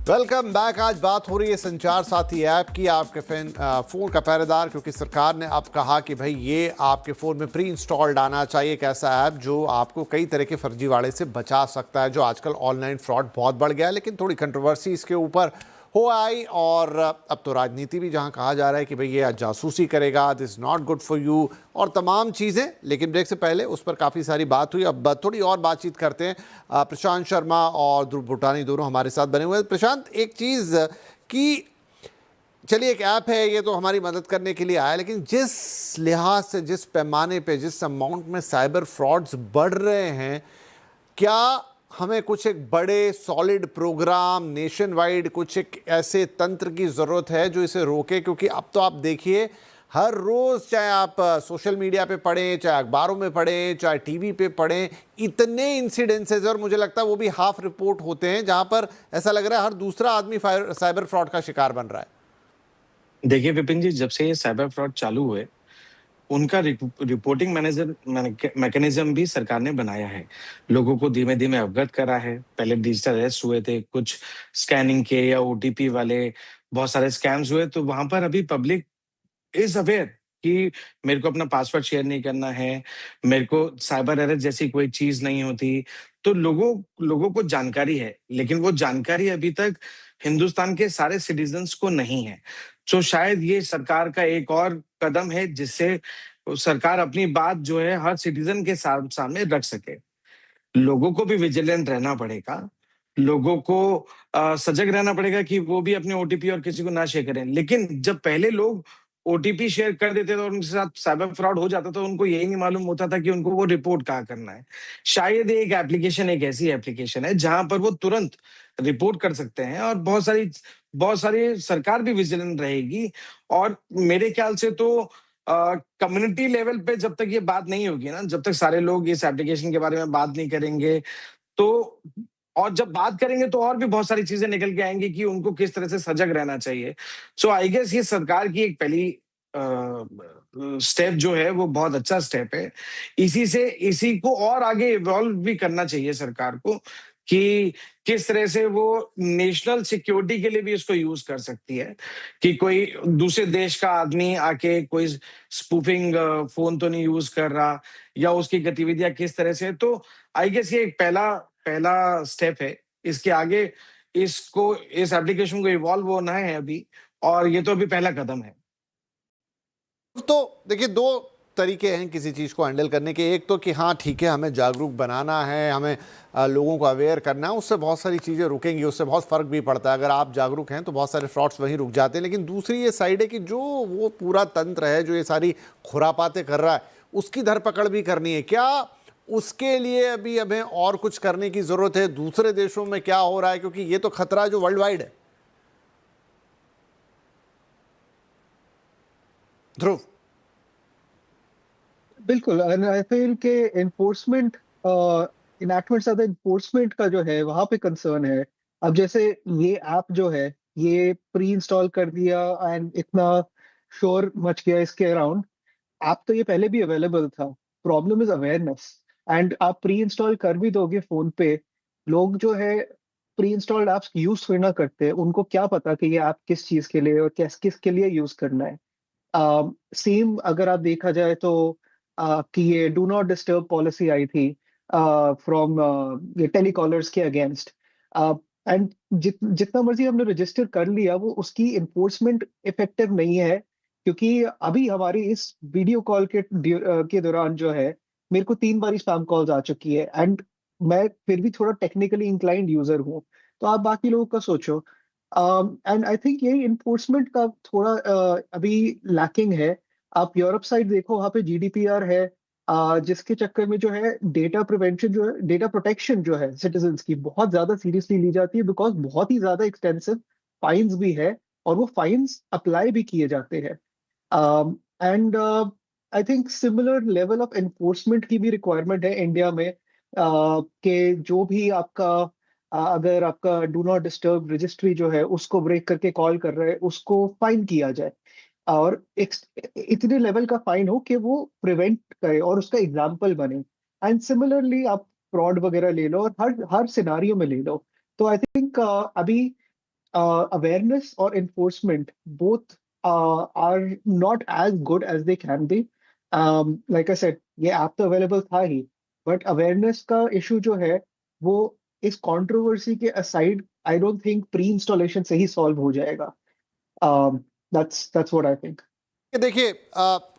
Welcome back. आज बात हो रही है संचार साथी ऐप की, आपके फोन का पहरेदार, क्योंकि सरकार ने अब कहा कि भाई ये आपके फ़ोन में प्री इंस्टॉल्ड आना चाहिए एक ऐसा ऐप जो आपको कई तरह के फर्जीवाड़े से बचा सकता है। जो आजकल ऑनलाइन फ्रॉड बहुत बढ़ गया है, लेकिन थोड़ी कंट्रोवर्सी इसके ऊपर हो आई, और अब तो राजनीति भी जहां कहा जा रहा है कि भाई ये जासूसी करेगा, this not good for you और तमाम चीज़ें। लेकिन ब्रेक से पहले उस पर काफ़ी सारी बात हुई। अब थोड़ी और बातचीत करते हैं। प्रशांत शर्मा और ध्रुव भूटानी दोनों हमारे साथ बने हुए हैं। प्रशांत, एक चीज़ कि चलिए एक ऐप है, ये तो हमारी मदद करने के लिए आया, लेकिन जिस लिहाज से, जिस पैमाने पे, जिस अमाउंट में साइबर फ्रॉड्स बढ़ रहे हैं, क्या हमें कुछ एक बड़े सॉलिड प्रोग्राम नेशन वाइड, कुछ एक ऐसे तंत्र की ज़रूरत है जो इसे रोके? क्योंकि अब तो आप देखिए हर रोज़, चाहे आप सोशल मीडिया पे पढ़ें, चाहे अखबारों में पढ़ें, चाहे टीवी पे पढ़ें, इतने इंसिडेंसेस, और मुझे लगता है वो भी हाफ रिपोर्ट होते हैं, जहां पर ऐसा लग रहा है हर दूसरा आदमी साइबर फ्रॉड का शिकार बन रहा है। देखिए विपिन जी, जब से ये साइबर फ्रॉड चालू हुए, उनका रिपोर्टिंग मैकेनिज्म भी सरकार ने बनाया है। लोगों को धीमे-धीमे अवगत करा है। पहले डिजिटल अरेस्ट हुए थे, कुछ स्कैनिंग के या ओटीपी वाले बहुत सारे स्कैम्स हुए, तो वहाँ पर अभी पब्लिक इज़ अवेयर कि मेरे को अपना पासवर्ड शेयर नहीं करना है, मेरे को साइबर अरेस्ट जैसी कोई चीज़ नहीं होती। तो लोगों लोगों को जानकारी है, लेकिन वो जानकारी अभी तक हिंदुस्तान के सारे सिटिज़न्स को नहीं है। सो शायद ये सरकार का एक और कदम है, जिससे सरकार अपनी बात जो है हर सिटिज़न के सामने रख सके। लोगों को भी विजिलेंट रहना पड़ेगा। लोगों को सजग रहना पड़ेगा कि वो भी अपने ओटीपी और किसी को ना शेयर करें। लेकिन जब पहले लोग ओटीपी शेयर कर देते थे और उनके साथ साइबर फ्रॉड हो जाता, तो उनको यही नहीं मालूम होता था कि उनको वो रिपोर्ट कहाँ करना है। शायद एक एप्लीकेशन एक ऐसी एप्लीकेशन है जहाँ पर वो तुरंत रिपोर्ट कर सकते हैं, और बहुत सारी सरकार भी विजिलेंट रहेगी। और मेरे ख्याल से तो कम्युनिटी लेवल पे जब तक ये बात नहीं होगी ना, जब तक सारे लोग इस एप्लीकेशन के बारे में बात नहीं करेंगे, तो और जब बात करेंगे तो और भी बहुत सारी चीजें निकल के आएंगी कि उनको किस तरह से सजग रहना चाहिए। सो आई गेस ये सरकार की एक पहली स्टेप जो है वो बहुत अच्छा स्टेप है। इसी को और आगे इवॉल्व भी करना चाहिए सरकार को, कि किस तरह से वो नेशनल सिक्योरिटी के लिए भी इसको यूज कर सकती है, कि कोई दूसरे देश का आदमी आके कोई स्पूफिंग फोन तो नहीं यूज कर रहा, या उसकी गतिविधियां किस तरह से। तो आई गेस ये एक पहला पहला स्टेप है। इसके आगे इस एप्लीकेशन को इवॉल्व होना है अभी, और ये तो अभी पहला कदम है। तो देखिए, दो तरीके हैं किसी चीज़ को हैंडल करने के। एक तो कि हाँ ठीक है, हमें जागरूक बनाना है, हमें लोगों को अवेयर करना है, उससे बहुत सारी चीज़ें रुकेंगी, उससे बहुत फ़र्क भी पड़ता है। अगर आप जागरूक हैं तो बहुत सारे फ्रॉड्स वहीं रुक जाते हैं। लेकिन दूसरी ये साइड है कि जो वो पूरा तंत्र है जो ये सारी खुरापातें कर रहा है, उसकी धरपकड़ भी करनी है। क्या उसके लिए अभी हमें और कुछ करने की ज़रूरत है? दूसरे देशों में क्या हो रहा है, क्योंकि ये तो खतरा जो वर्ल्ड वाइड है। ध्रुव। बिल्कुल, एंड आई फील के एनफोर्समेंट इनएक्टमेंट ज्यादा एनफोर्समेंट का जो है वहां पे कंसर्न है। अब जैसे ये ऐप जो है, ये प्री इंस्टॉल कर दिया एंड इतना शोर मच गया इसके अराउंड। ऐप तो ये पहले भी अवेलेबल था। Problem is awareness. एंड आप प्री इंस्टॉल कर भी दोगे फोन पे, लोग जो है प्री इंस्टॉल्ड एप्स यूज थोड़ी ना करते हैं। उनको क्या पता कि ये ऐप किस चीज के लिए और किस किस के लिए यूज करना है। सेम अगर आप देखा जाए तो कि ये डू नॉट डिस्टर्ब पॉलिसी आई थी फ्रॉम ये टेलीकॉलर्स के अगेंस्ट। एंड जितना मर्जी हमने रजिस्टर कर लिया, वो उसकी इन्फोर्समेंट इफेक्टिव नहीं है। क्योंकि अभी हमारी इस वीडियो कॉल के दौरान जो है, मेरे को 3 बार स्पैम कॉल्स आ चुकी है। एंड मैं फिर भी थोड़ा टेक्निकली इंक्लाइंड यूजर हूँ। तो आप बाकी लोगों का सोचो। एंड आई थिंक यही इन्फोर्समेंट का थोड़ा अभी लैकिंग है। आप यूरोप साइड देखो, वहाँ पे जीडीपीआर है, जिसके चक्कर में जो है डेटा प्रिवेंशन जो है, डेटा प्रोटेक्शन जो है सिटीजन्स की बहुत ज्यादा सीरियसली ली जाती है, बिकॉज बहुत ही ज्यादा एक्सटेंसिव फाइन्स भी है, और वो फाइन्स अप्लाई भी किए जाते हैं। And I think similar level of enforcement की भी रिक्वायरमेंट है इंडिया में, कि जो भी आपका अगर आपका डू नॉट डिस्टर्ब रजिस्ट्री जो है उसको ब्रेक करके कॉल कर रहे हैं, उसको फाइन किया जाए। और इतने लेवल का फाइन हो कि वो प्रिवेंट करे और उसका एग्जाम्पल बने। एंड सिमिलरली आप फ्रॉड वगैरह ले लो, और हर हर सिनारियो में ले लो। तो आई थिंक अभी awareness or enforcement both are not as good as they can be. Like I said, ये ऐप तो अवेलेबल था ही, बट अवेयरनेस का इशू जो है वो इस कंट्रोवर्सी के aside I don't think pre installation से ही सॉल्व हो जाएगा. That's what I think. कि देखिए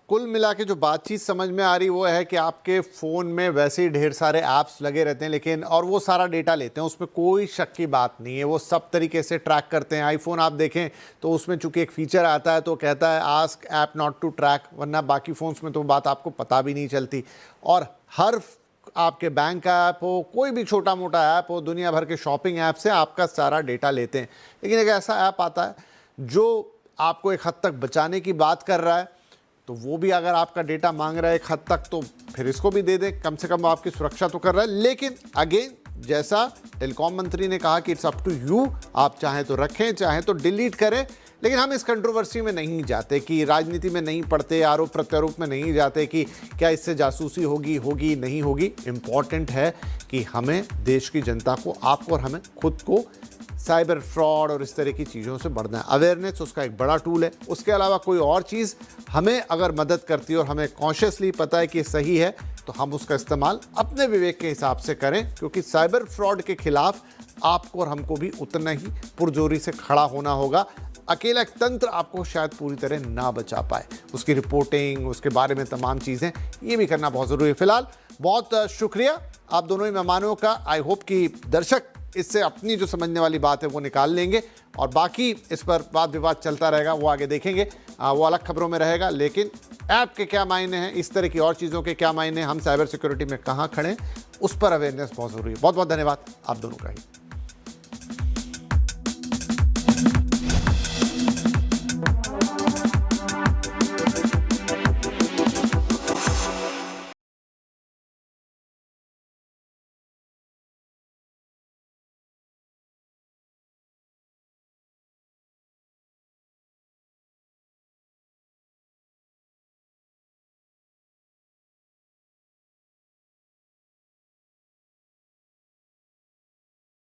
कुल मिला के जो बातचीत समझ में आ रही वो है कि आपके फ़ोन में वैसे ही ढेर सारे ऐप्स लगे रहते हैं, लेकिन और वो सारा डेटा लेते हैं, उसमें कोई शक की बात नहीं है, वो सब तरीके से ट्रैक करते हैं. आईफोन आप देखें तो उसमें चूंकि एक फीचर आता है तो कहता है ask app not to track, वरना बाकी फ़ोन्स में तो बात आपको पता भी नहीं चलती. और हर आपके बैंक का ऐप हो, कोई भी छोटा मोटा ऐप हो, दुनिया भर के शॉपिंग ऐप से आपका सारा डेटा लेते हैं. लेकिन एक ऐसा ऐप आता है जो आपको एक हद तक बचाने की बात कर रहा है, तो वो भी अगर आपका डेटा मांग रहा है एक हद तक, तो फिर इसको भी दे दें, कम से कम आपकी सुरक्षा तो कर रहा है. लेकिन अगेन, जैसा टेलीकॉम मंत्री ने कहा कि इट्स अप टू यू, आप चाहें तो रखें, चाहें तो डिलीट करें. लेकिन हम इस कंट्रोवर्सी में नहीं जाते, कि राजनीति में नहीं पड़ते, आरोप प्रत्यारोप में नहीं जाते कि क्या इससे जासूसी होगी नहीं होगी. इम्पॉर्टेंट है कि हमें, देश की जनता को, आपको और हमें खुद को साइबर फ्रॉड और इस तरह की चीज़ों से बढ़ना है. अवेयरनेस उसका एक बड़ा टूल है. उसके अलावा कोई और चीज़ हमें अगर मदद करती है और हमें कॉन्शियसली पता है कि सही है, तो हम उसका इस्तेमाल अपने विवेक के हिसाब से करें, क्योंकि साइबर फ्रॉड के खिलाफ आपको और हमको भी उतना ही पुरजोरी से खड़ा होना होगा. अकेला एक तंत्र आपको शायद पूरी तरह ना बचा पाए. उसकी रिपोर्टिंग, उसके बारे में तमाम चीज़ें, ये भी करना बहुत ज़रूरी है. फिलहाल बहुत शुक्रिया आप दोनों ही मेहमानों का. आई होप कि दर्शक इससे अपनी जो समझने वाली बात है वो निकाल लेंगे, और बाकी इस पर वाद विवाद चलता रहेगा, वो आगे देखेंगे, वो अलग खबरों में रहेगा. लेकिन ऐप के क्या मायने हैं, इस तरह की और चीज़ों के क्या मायने हैं, हम साइबर सिक्योरिटी में कहाँ खड़े हैं, उस पर अवेयरनेस बहुत ज़रूरी है. बहुत बहुत धन्यवाद आप दोनों का ही.